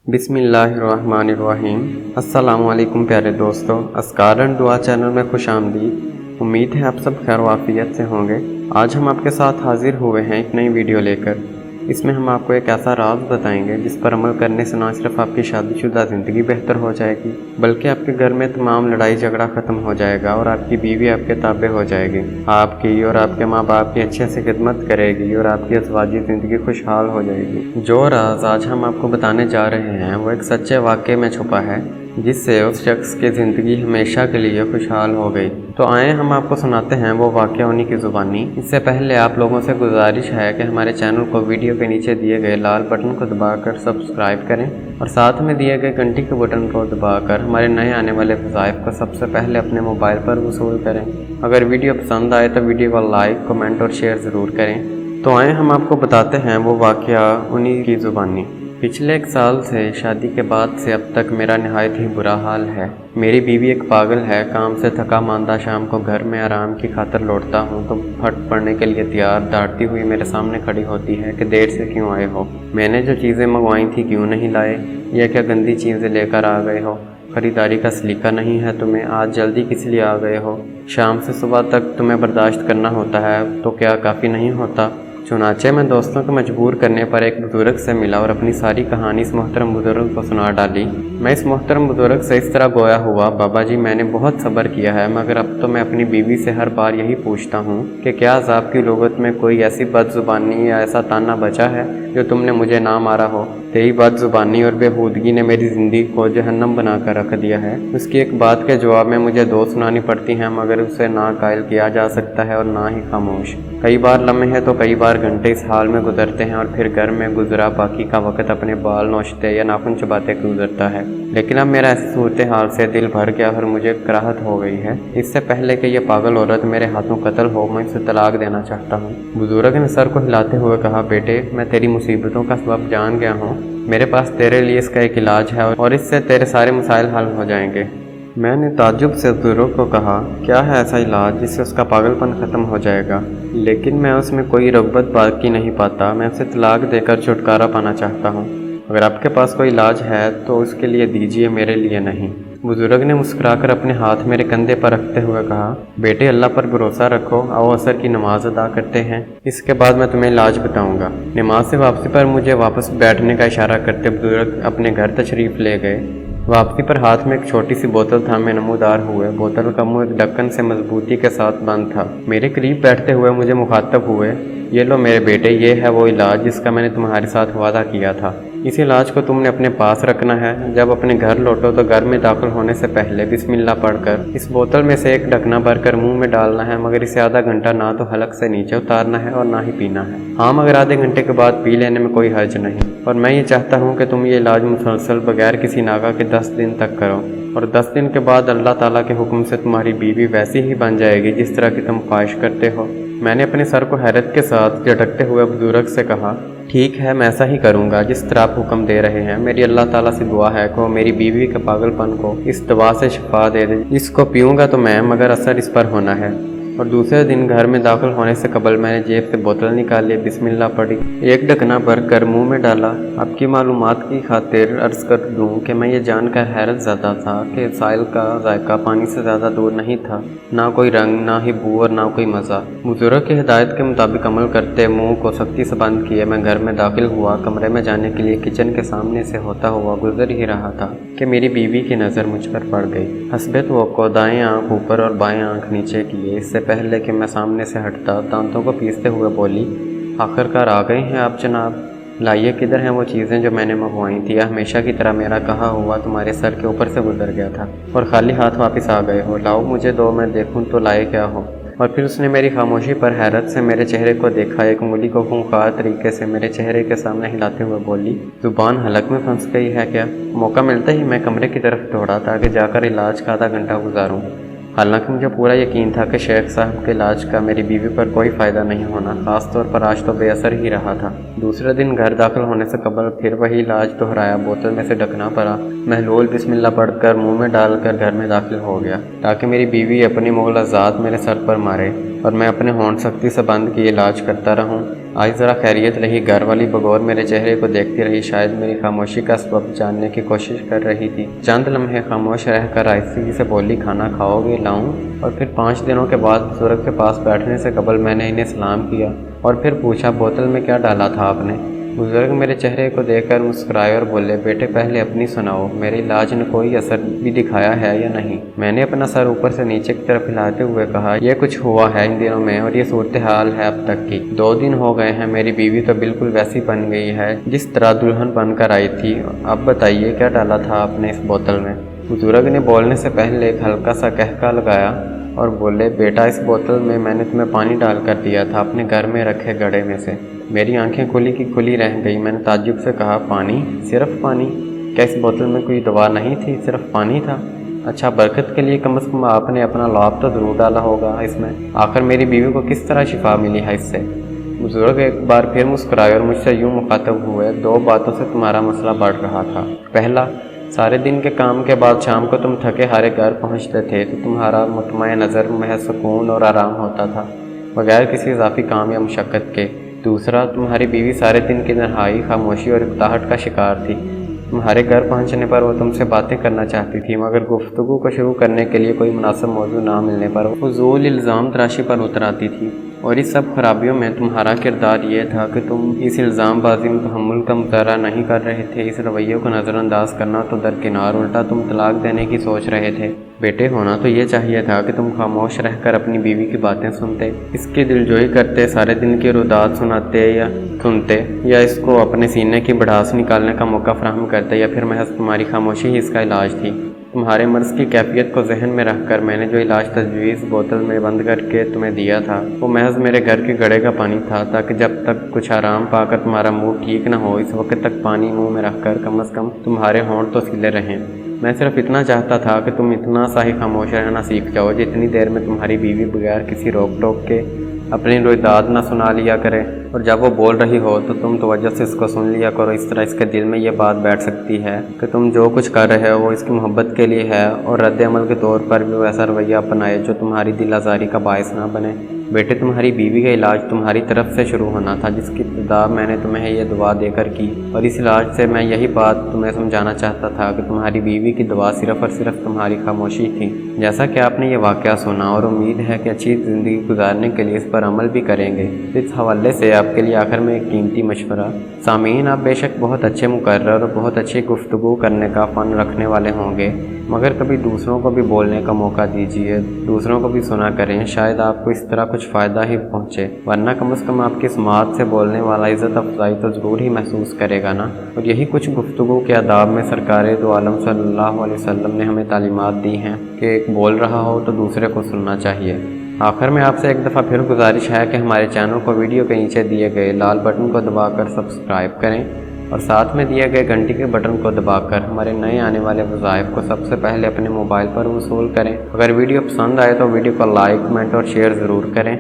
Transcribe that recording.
बिस्मिल्लाहिर्रहमानिर्रहीम। अस्सलामु अलैकुम प्यारे दोस्तों, अस्कार एंड दुआ चैनल में खुश आमदीद। उम्मीद है आप सब खैर वाफियत से होंगे। आज हम आपके साथ हाजिर हुए हैं एक नई वीडियो लेकर। इसमें हम आपको एक ऐसा राज बताएंगे जिस पर अमल करने से ना सिर्फ आपकी शादीशुदा ज़िंदगी बेहतर हो जाएगी, बल्कि आपके घर में तमाम लड़ाई झगड़ा ख़त्म हो जाएगा और आपकी बीवी आपके ताबे हो जाएगी, आपकी और आपके माँ बाप की अच्छे से खिदमत करेगी और आपकी अज़वाजी ज़िंदगी खुशहाल हो जाएगी। जो राज आज हम आपको बताने जा रहे हैं वो एक सच्चे वाक़े में छुपा है, जिससे उस शख्स की ज़िंदगी हमेशा के लिए खुशहाल हो गई। तो आए हम आपको सुनाते हैं वो वाक़या उन्हीं की ज़ुबानी। इससे पहले आप लोगों से गुजारिश है कि हमारे चैनल को वीडियो के नीचे दिए गए लाल बटन को दबाकर सब्सक्राइब करें और साथ में दिए गए घंटी के बटन को दबाकर हमारे नए आने वाले वज़ाइफ को सबसे पहले अपने मोबाइल पर वसूल करें। अगर वीडियो पसंद आए तो वीडियो को लाइक, कमेंट और शेयर ज़रूर करें। तो आए हम आपको बताते हैं वो वाक़या उन्हीं की ज़ुबानी। पिछले 1 साल से शादी के बाद से अब तक मेरा नहायत ही बुरा हाल है। मेरी बीवी एक पागल है। काम से थका मांदा शाम को घर में आराम की खातिर लौटता हूँ तो फट पड़ने के लिए तैयार डांटती हुई मेरे सामने खड़ी होती है कि देर से क्यों आए हो, मैंने जो चीज़ें मंगवाई थी क्यों नहीं लाए, या क्या गंदी चीज़ें लेकर आ गए हो, ख़रीदारी का सलीका नहीं है तुम्हें, आज जल्दी किस लिए आ गए हो, शाम से सुबह तक तुम्हें बर्दाश्त करना होता है तो क्या काफ़ी नहीं होता। चुनाचे मैं दोस्तों को मजबूर करने पर एक बुजुर्ग से मिला और अपनी सारी कहानी इस मोहतरम बुजुर्ग को सुना डाली। मैं इस मोहतरम बुजुर्ग से इस तरह गोया हुआ, बाबा जी मैंने बहुत सब्र किया है, मगर अब तो मैं अपनी बीवी से हर बार यही पूछता हूँ कि क्या अज़ाब की लोगत में कोई ऐसी बदजुबानी या ऐसा ताना बचा है जो तुमने मुझे ना मारा हो। तेरी बदजुबानी और बेहूदगी ने मेरी ज़िंदगी को जहन्नम बना कर रख दिया है। उसकी एक बात के जवाब में मुझे 2 सुनानी पड़ती हैं, मगर उसे ना कायल किया जा सकता है और ना ही खामोश। कई बार लम्हे तो कई बार घंटे इस हाल में गुजरते हैं और फिर घर में गुजरा बाकी का वक्त अपने बाल नोचते या नाखून चबाते गुजरता है। लेकिन अब मेरा ऐसी सूरत हाल से दिल भर गया और मुझे कराहत हो गई है। इससे पहले कि यह पागल औरत मेरे हाथों कत्ल हो, मैं इसे तलाक देना चाहता हूँ। बुजुर्ग ने सर को हिलाते हुए कहा, बेटे मैं तेरी मुसीबतों का सबब जान गया हूँ, मेरे पास तेरे लिए इसका एक इलाज है और इससे तेरे सारे मसाइल हल हो जाएंगे। मैंने ताज्जुब से बुजुर्ग को कहा, क्या है ऐसा इलाज जिससे उसका पागलपन ख़त्म हो जाएगा। लेकिन मैं उसमें कोई रग़बत बाकी नहीं पाता, मैं उसे तलाक देकर छुटकारा पाना चाहता हूँ। अगर आपके पास कोई इलाज है तो उसके लिए दीजिए, मेरे लिए नहीं। बुजुर्ग ने मुस्कुराकर अपने हाथ मेरे कंधे पर रखते हुए कहा, बेटे अल्लाह पर भरोसा रखो, आओ असर की नमाज अदा करते हैं, इसके बाद मैं तुम्हें इलाज बताऊंगा। नमाज से वापसी पर मुझे वापस बैठने का इशारा करते बुजुर्ग अपने घर तशरीफ़ ले गए। वापसी पर हाथ में एक छोटी सी बोतल थामे नमूदार हुए। बोतल का मुंह एक ढक्कन से मजबूती के साथ बंद था। मेरे करीब बैठते हुए मुझे मुखातब हुए, ये लो मेरे बेटे, ये है वो इलाज जिसका मैंने तुम्हारे साथ वादा किया था। इस इलाज को तुमने अपने पास रखना है। जब अपने घर लौटो तो घर में दाखिल होने से पहले बिस्मिल्लाह पढ़कर इस बोतल में से एक ढकना भरकर मुंह में डालना है, मगर इसे आधा घंटा ना तो हलक से नीचे उतारना है और ना ही पीना है। हाँ, मगर आधे घंटे के बाद पी लेने में कोई हर्ज नहीं। और मैं ये चाहता हूँ कि तुम ये इलाज मुसलसल बगैर किसी नागा के 10 दिन तक करो और 10 दिन के बाद अल्लाह ताला के हुक्म से तुम्हारी बीवी वैसी ही बन जाएगी जिस तरह की तुम ख्वाहिश करते हो। मैंने अपने सर को हैरत के साथ झटकते हुए बुजुर्ग से कहा, ठीक है मैं ऐसा ही करूँगा जिस तरह आप हुक्म दे रहे हैं। मेरी अल्लाह ताला से दुआ है कि मेरी बीवी के पागलपन को इस दवा से शिफा दे दे। इसको पीऊँगा तो मैं, मगर असर इस पर होना है। और दूसरे दिन घर में दाखिल होने से कबल मैंने जेब से बोतल निकाली, बिस्मिल्लाह पढ़ी, एक ढकना भरकर मुंह में डाला। आपकी मालूमात की खातिर अर्ज़ कर दूं कि मैं ये जानकर हैरत ज़दा था कि साइल का जायका पानी से ज़्यादा दूर नहीं था, ना कोई रंग, ना ही बू और ना कोई मज़ा। बुजुर्ग की हिदायत के मुताबिक अमल करते मुंह को सख्ती से बंद किए मैं घर में दाखिल हुआ। कमरे में जाने के लिए किचन के सामने से होता हुआ गुजर ही रहा था कि मेरी बीवी की नज़र मुझ पर पड़ गई। हस्बे तवक्को दाएं आँख ऊपर और बाएं आँख नीचे किए। इससे पहले कि मैं सामने से हटता दांतों को पीसते हुए बोली, आखिरकार आ गए हैं आप जनाब, लाइए किधर हैं वो चीज़ें जो मैंने मंगवाई थी। हमेशा की तरह मेरा कहा हुआ तुम्हारे सर के ऊपर से गुजर गया था और खाली हाथ वापस आ गए हो। लाओ मुझे दो, मैं देखूं तो लाए क्या हो। और फिर उसने मेरी खामोशी पर हैरत से मेरे चेहरे को देखा। एक उंगली को खूंखार तरीके से मेरे चेहरे के सामने हिलाते हुए बोली, जुबान हलक में फंस गई है क्या। मौका मिलता ही मैं कमरे की तरफ दौड़ा ताकि जाकर इलाज का आधा घंटा गुजारूं। हालांकि मुझे पूरा यकीन था कि शेख साहब के इलाज का मेरी बीवी पर कोई फ़ायदा नहीं होना, ख़ास तौर पर आज तो बेअसर ही रहा था। दूसरे दिन घर दाखिल होने से कबल फिर वही इलाज दोहराया। बोतल में से ढकना पड़ा, महलूल बिस्मिल्लाह पढ़कर मुंह में डालकर घर में दाखिल हो गया ताकि मेरी बीवी अपनी मुग़लज़ात मेरे सर पर मारे और मैं अपने होंठ सख्ती से बंद किए इलाज करता रहूं। آج ذرا خیریت رہی؟ گھر والی بغور میرے چہرے کو دیکھتی رہی، شاید میری خاموشی کا سبب جاننے کی کوشش کر رہی تھی۔ چند لمحے خاموش رہ کر آہستگی سے بولی، کھانا کھاؤ گے؟ لاؤں؟ اور پھر 5 دنوں کے بعد بزرگ کے پاس بیٹھنے سے قبل میں نے انہیں سلام کیا اور پھر پوچھا، بوتل میں کیا ڈالا تھا آپ نے؟ بزرگ میرے چہرے کو دیکھ کر مسکرائے اور بولے، بیٹے پہلے اپنی سناؤ، میرے علاج نے کوئی اثر بھی دکھایا ہے یا نہیں؟ میں نے اپنا سر اوپر سے نیچے کی طرف ہلاتے ہوئے کہا، یہ کچھ ہوا ہے ان دنوں میں اور یہ صورتحال ہے اب تک کی۔ 2 دن ہو گئے ہیں، میری بیوی تو بالکل ویسی بن گئی ہے جس طرح دلہن بن کر آئی تھی۔ اب بتائیے کیا ڈالا تھا آپ نے اس بوتل میں؟ بزرگ نے بولنے سے پہلے ایک ہلکا سا قہقہ لگایا اور بولے، بیٹا اس بوتل میں نے تمہیں پانی ڈال کر دیا تھا اپنے گھر میں رکھے گڑھے میں سے۔ میری آنکھیں کھلی کی کھلی رہ گئی۔ میں نے تعجب سے کہا، پانی؟ صرف پانی؟ کیا اس بوتل میں کوئی دوا نہیں تھی، صرف پانی تھا؟ اچھا، برکت کے لیے کم از کم آپ نے اپنا لعاب تو ضرور ڈالا ہوگا اس میں۔ آخر میری بیوی کو کس طرح شفا ملی ہے اس سے؟ بزرگ ایک بار پھر مسکرائے اور مجھ سے یوں مخاطب ہوئے، 2 باتوں سے تمہارا مسئلہ بڑھ رہا تھا۔ پہلا، سارے دن کے کام کے بعد شام کو تم تھکے ہارے گھر پہنچتے تھے تو تمہارا مطمع نظر محض سکون اور آرام ہوتا تھا، بغیر کسی اضافی کام یا مشقت کے۔ دوسرا، تمہاری بیوی سارے دن کی تنہائی، خاموشی اور اکتاہٹ کا شکار تھی۔ تمہارے گھر پہنچنے پر وہ تم سے باتیں کرنا چاہتی تھی، مگر گفتگو کو شروع کرنے کے لیے کوئی مناسب موضوع نہ ملنے پر وہ فضول الزام تراشی پر اتر آتی تھی۔ اور اس سب خرابیوں میں تمہارا کردار یہ تھا کہ تم اس الزام بازی میں تحمل کا مظاہرہ نہیں کر رہے تھے، اس رویے کو نظر انداز کرنا تو درکنار، الٹا تم طلاق دینے کی سوچ رہے تھے۔ بیٹے، ہونا تو یہ چاہیے تھا کہ تم خاموش رہ کر اپنی بیوی کی باتیں سنتے، اس کی دلجوئی کرتے، سارے دن کی روداد سناتے یا سنتے، یا اس کو اپنے سینے کی بڑھاس نکالنے کا موقع فراہم کرتے، یا پھر محض تمہاری خاموشی ہی اس کا علاج تھی۔ تمہارے مرض کی کیفیت کو ذہن میں رکھ کر میں نے جو علاج تجویز بوتل میں بند کر کے تمہیں دیا تھا وہ محض میرے گھر کے گڑھے کا پانی تھا، تاکہ جب تک کچھ آرام پا کر تمہارا موڈ ٹھیک نہ ہو، اس وقت تک پانی منہ میں رکھ کر کم از کم تمہارے ہونٹ تو سیلے رہیں۔ میں صرف اتنا چاہتا تھا کہ تم اتنا سا ہی خاموش رہنا سیکھ جاؤ جتنی دیر میں تمہاری بیوی بغیر کسی روک ٹوک کے اپنی رویداد نہ سنا لیا کرے، اور جب وہ بول رہی ہو تو تم توجہ سے اس کو سن لیا کرو۔ اس طرح اس کے دل میں یہ بات بیٹھ سکتی ہے کہ تم جو کچھ کر رہے ہو وہ اس کی محبت کے لیے ہے، اور رد عمل کے طور پر بھی وہ ایسا رویہ اپنائے جو تمہاری دل آزاری کا باعث نہ بنے۔ بیٹے، تمہاری بیوی کا علاج تمہاری طرف سے شروع ہونا تھا، جس کی ابتدا میں نے تمہیں یہ دعا دے کر کی، اور اس علاج سے میں یہی بات تمہیں سمجھانا چاہتا تھا کہ تمہاری بیوی کی دعا صرف اور صرف تمہاری خاموشی تھی۔ جیسا کہ آپ نے یہ واقعہ سنا اور امید ہے کہ اچھی زندگی گزارنے کے لیے اس پر عمل بھی کریں گے، اس حوالے سے آپ کے لیے آخر میں ایک قیمتی مشورہ۔ سامعین، آپ بے شک بہت اچھے مقرر اور بہت اچھی گفتگو کرنے کا فن رکھنے والے ہوں گے، مگر کبھی دوسروں کو بھی بولنے کا موقع دیجیے، دوسروں کو بھی سنا کریں، شاید آپ کو اس طرح کچھ فائدہ ہی پہنچے، ورنہ کم از کم آپ کی سماعت سے بولنے والا عزت افزائی تو ضرور ہی محسوس کرے گا نا۔ اور یہی کچھ گفتگو کے آداب میں سرکار دو عالم صلی اللہ علیہ وسلم نے ہمیں تعلیمات دی ہیں کہ ایک بول رہا ہو تو دوسرے کو سننا چاہیے۔ آخر میں آپ سے ایک دفعہ پھر گزارش ہے کہ ہمارے چینل کو ویڈیو کے نیچے دیے گئے لال بٹن کو دبا کر سبسکرائب کریں، اور ساتھ میں دیے گئے گھنٹی کے بٹن کو دبا کر ہمارے نئے آنے والے وظائف کو سب سے پہلے اپنے موبائل پر وصول کریں۔ اگر ویڈیو پسند آئے تو ویڈیو کو لائک، کمنٹ اور شیئر ضرور کریں۔